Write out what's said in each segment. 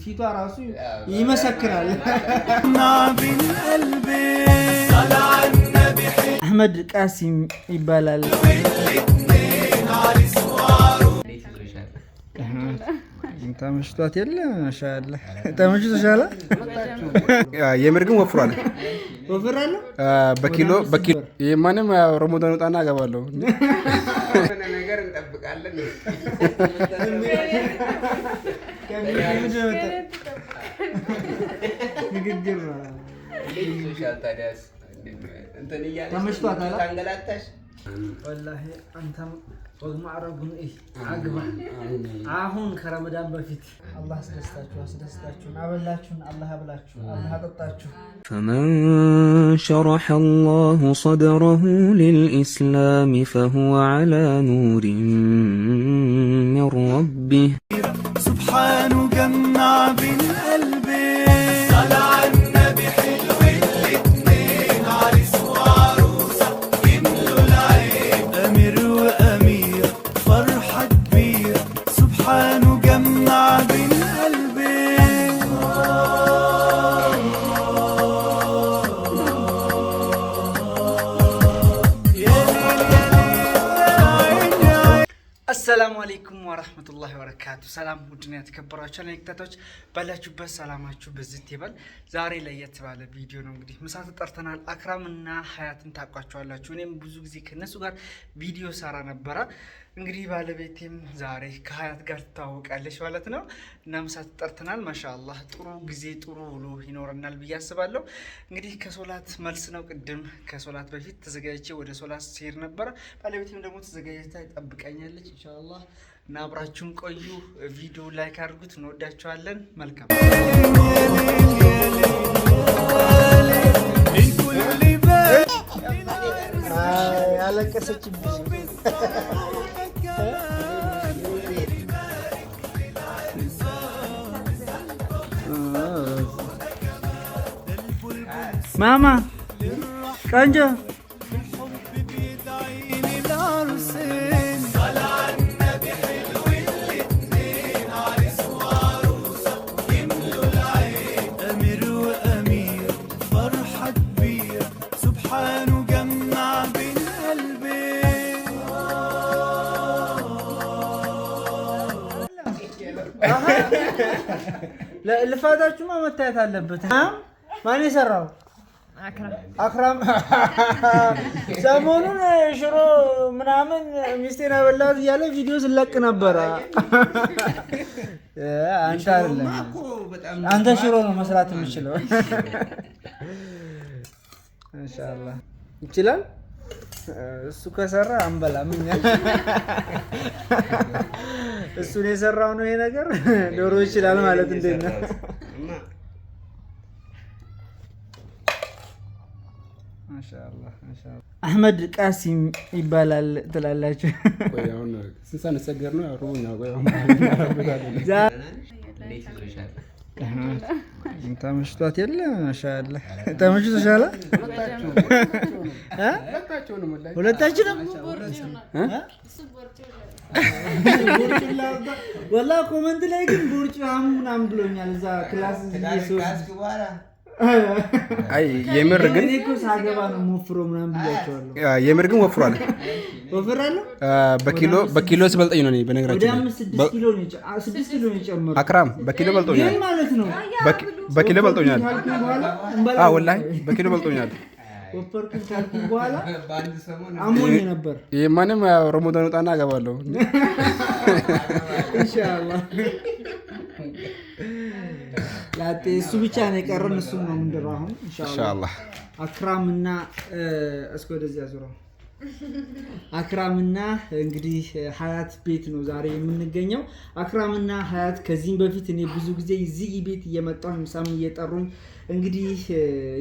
ፊቷ ራሱ ይመሰክራል። አህመድ ቃሲም ይባላል። ተመችቷት የለ ማሻአላ ተመችቶሻል። የምር ግን ወፍሯል። ወፍራለሁ በኪሎ የማንም ረመዳን ወጣና አገባለሁ ነገር እንጠብቃለን። ንግግር ተመችቷታል። ወላሂ አንተም ወግ ማዕረጉን አግባ። አሁን ከረመዳን በፊት አላህ አስደስታችሁን አበላችሁን፣ አላህ አብላችሁ፣ አላህ አጠጣችሁ። فمن شرح الله صدره للإسلام فهو على نور من ربه سبحان جمع بين قلبي صلى على النبي حلو الاتنين عريس وعروسة يملوا العين أمير وأمير فرحة كبيرة سبحان جمع بين قلبي አሰላሙ አለይኩም ወራህመቱላሂ ወበረካቱ። ሰላም ውድና የተከበራችሁ ተከታታዮች ባላችሁበት ሰላማችሁ በዝት ይበል። ዛሬ ለየት ባለ ቪዲዮ ነው እንግዲህ ምሳ ተጠርተናል። አክራምና ሀያትን ታውቋቸዋላችሁ። እኔም ብዙ ጊዜ ከነሱ ጋር ቪዲዮ ሰራ ነበረ። እንግዲህ ባለቤቴም ዛሬ ከሀያት ጋር ትታወቃለች ማለት ነው እና ምሳ ተጠርተናል። ማሻአላህ ጥሩ ጊዜ ጥሩ ውሎ ይኖረናል ብዬ አስባለሁ። እንግዲህ ከሶላት መልስ ነው። ቅድም ከሶላት በፊት ተዘጋጅቼ ወደ ሶላት ሲሄድ ነበረ። ባለቤቴም ደግሞ ተዘጋጅታ ትጠብቀኛለች ኢንሻአላህ እና አብራችሁን ቆዩ። ቪዲዮ ላይክ አድርጉት። እንወዳችኋለን። መልካም ያለቀሰችብኝ ማማ ቆንጆ ልፋታችሁማ መታየት አለበት። ማን የሰራው? አክራም ሰሞኑን ሽሮ ምናምን ሚስቴን አበላት እያለ ቪዲዮ ስለቅ ነበረ። አንተ አይደለም አንተ ሽሮ ነው መስራት የምችለው። ኢንሻአላህ ይችላል። እሱ ከሰራ አንበላም እኛ። እሱን የሰራው ነው ይሄ ነገር። ዶሮ ይችላል ማለት እንዴት ነው? ማሻአላህ ማሻአላህ። አህመድ ቃሲም ይባላል ትላላችሁ። ቆይ አሁን ስንት ሰገር ነው ያሩኛ? ቆይ አሁን ተመችቷት የለ ማሻአላ ተመችቶሻል። ሁለታችንም ወላሂ ኮመንት ላይ ግን ቦርጭ ምናምን ብሎኛል። እዛ ክላስ አይ የምር ግን እኔ እኮ ሳገባ ነው ሞፍሮ ምናምን ብያቸዋለሁ። የምር ግን ወፍሯል። ወፍራለሁ በኪሎ ስበልጠኝ ነው። እኔ በነገራችን ላይ 6 ኪሎ ነው የጨመረው። አክራም በኪሎ በልጦኛል ማለት ነው። በኪሎ በልጦኛል። ወላሂ በኪሎ በልጦኛል። ወፈርኩኝ ካልኩኝ በኋላ አሞኝ ነበር። የማንም ረመዳን ወጣና አገባለሁ ኢንሻአላህ። ላጤ እሱ ብቻ ነው የቀረን። እሱም ነው ምንድነው አሁን ኢንሻአላህ አክራምና እስከ ወደዚያ ዙረው አክራምና እንግዲህ ሀያት ቤት ነው ዛሬ የምንገኘው። አክራምና ሀያት ከዚህም በፊት እኔ ብዙ ጊዜ እዚህ ቤት እየመጣሁ ምሳም እየጠሩኝ እንግዲህ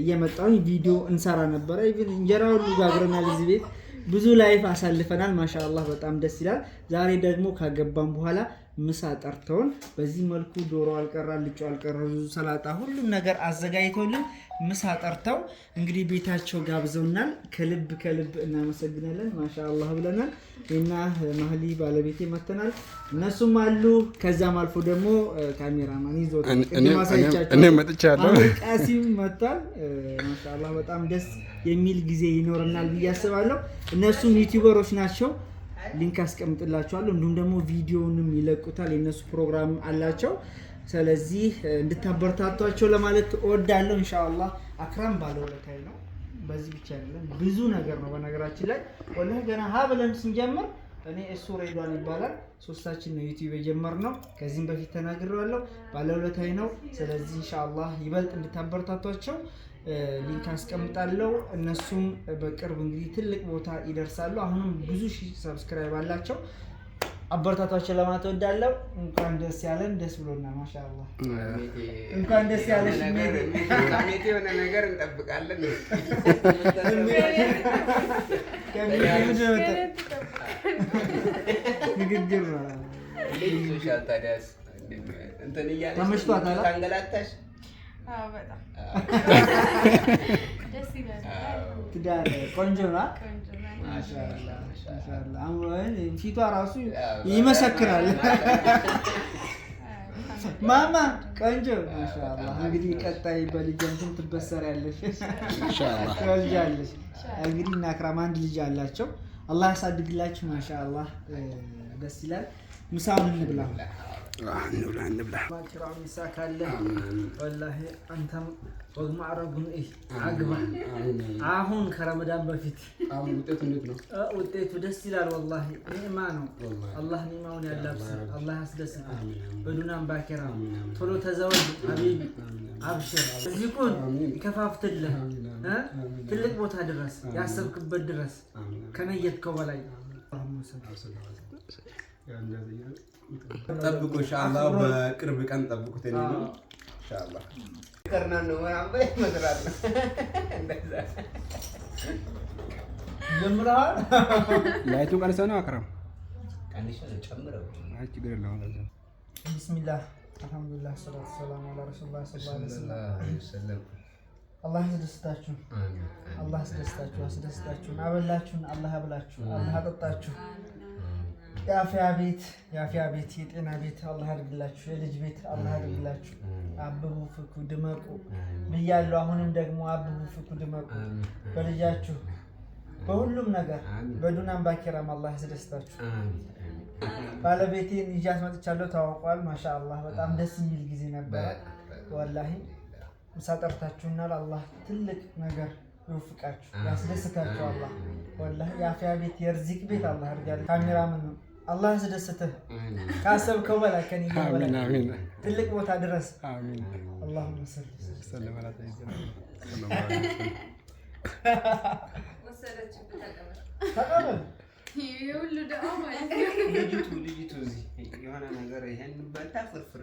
እየመጣሁ ቪዲዮ እንሰራ ነበረ። ኢቭን እንጀራ ሁሉ ጋግረናል። እዚህ ቤት ብዙ ላይፍ አሳልፈናል። ማሻአላህ በጣም ደስ ይላል። ዛሬ ደግሞ ካገባን በኋላ ምሳ ጠርተውን በዚህ መልኩ ዶሮ አልቀራ፣ ልጮ አልቀራ፣ ሰላጣ ሁሉም ነገር አዘጋጅተውልን ምሳ ጠርተው እንግዲህ ቤታቸው ጋብዘውናል። ከልብ እናመሰግናለን። ማሻአላህ ብለናል። እና ማህሊ ባለቤቴ መተናል፣ እነሱም አሉ። ከዛም አልፎ ደግሞ ካሜራማን ይዞት እኔ መጥቻለሁ። ቃሲም መጥቷል። ማሻአላህ በጣም ደስ የሚል ጊዜ ይኖርናል ብዬ አስባለሁ። እነሱም ዩቲዩበሮች ናቸው። ሊንክ አስቀምጥላችኋለሁ። እንዲሁም ደግሞ ቪዲዮንም ይለቁታል። የነሱ ፕሮግራም አላቸው። ስለዚህ እንድታበረታቷቸው ለማለት እወዳለሁ። ኢንሻአላህ አክራም ባለውለታዬ ነው። በዚህ ብቻ አይደለም ብዙ ነገር ነው። በነገራችን ላይ ወላሂ ገና ሀ ብለን ስንጀምር እኔ እሱ ሬድዋን ይባላል፣ ሶስታችን ነው ዩቲዩብ የጀመርነው። ከዚህም በፊት ተናግሬዋለሁ። ባለውለታዬ ነው። ስለዚህ ኢንሻአላህ ይበልጥ እንድታበረታቷቸው ሊንክ አስቀምጣለሁ። እነሱም በቅርብ እንግዲህ ትልቅ ቦታ ይደርሳሉ። አሁንም ብዙ ሺህ ሰብስክራይብ አላቸው። አበረታቷቸው ለማለት እወዳለሁ። እንኳን ደስ ያለን፣ ደስ ብሎናል። ማሻአላህ እንኳን ደስ ያለሽ። ከሜቴ የሆነ ነገር እንጠብቃለን። ንግግር ሶሻል ታዲያስ እንትን እያለሽ ተመችቷታል? ታንገላታሽ? አዎ በጣም ደስ ይላል። ትዳር ቆንጆ ነው። ማሻአላህ ፊቷ ራሱ ይመሰክራል። ማማ ቆንጆ ማሻአላህ። እንግዲህ ቀጣይ በልጅነትም ትበሰሪያለሽ ኢንሻአላህ፣ ትወልጃለሽ። እንግዲህ እና አክራም አንድ ልጅ አላቸው። አላህ ያሳድግላችሁ። ማሻአላህ ደስ ይላል። ምሳውን እንብላ። እንብላ ማክራም ይሳካለ። ወላሂ አንተም ወግ ማዕረጉን አግባ። አሁን ከረመዳን በፊት ውጤቱ እንዴት ነው? ውጤቱ ደስ ይላል። ወላሂ ኒዕማ ነው። አላህ ኒዕማውን ያላብስ፣ አላህ ያስደስት። በዱናም ባኪራ ቶሎ ተዘወጅ ሀቢቢ፣ አብሽር፣ ሪዝቁን ይከፋፍትልህ፣ ትልቅ ቦታ ድረስ፣ ያሰብክበት ድረስ፣ ከነየትከው በላይ ጠብቁ። ኢንሻአላህ በቅርብ ቀን ጠብቁት። እኔ ነው ኢንሻአላህ ቀርና ነው ወራበይ መድራል እንደዛ ጀምረሃል። ላይቱ ቀርሰ ነው አክራም ቀንሽ ጨምረው ችግር የለውም። ቢስሚላህ አልሐምዱሊላህ ሰላቱ ሰላሙ ዐላ ረሱሊላህ ሰለላሁ ዐለይሂ ወሰለም። አላህ ያስደስታችሁ፣ አላህ ያስደስታችሁ፣ አስደስታችሁን፣ አበላችሁን አላህ ያብላችሁ፣ አላህ ያጠጣችሁ። የአፍያ ቤት የጤና ቤት አላህ ያድርግላችሁ። የልጅ ቤት አላህ ያድርግላችሁ። አብቡ ፍኩ ድመቁ ብያለሁ። አሁንም ደግሞ አብቡ ፍኩ ድመቁ በልጃችሁ በሁሉም ነገር በዱናም ባኪራም አላህ ያስደስታችሁ። ባለቤቴን ይዣት መጥቻለሁ። ታውቋል። ማሻአላህ በጣም ደስ የሚል ጊዜ ነበረ። ወላሂ ምሳ ጠርታችሁናል። አላህ ትልቅ ነገር ይወፍቃችሁ፣ ያስደስታችሁ። አላህ ወላሂ የአፍያ ቤት የርዚቅ ቤት አላህ ያድርጋል። ካሜራምን ነው አላህ ያስደስትህ፣ ካሰብከው በላይ ከኔ በላይ ትልቅ ቦታ ድረስ። አሚን። አላሁመ ሰሊ ወሰለም ዐላ ሰይይዲና ተቀበል። ይሁሉ ደው ማለት ልጅቱ እዚህ የሆነ ነገር ይሄን በልታ ፍርፍር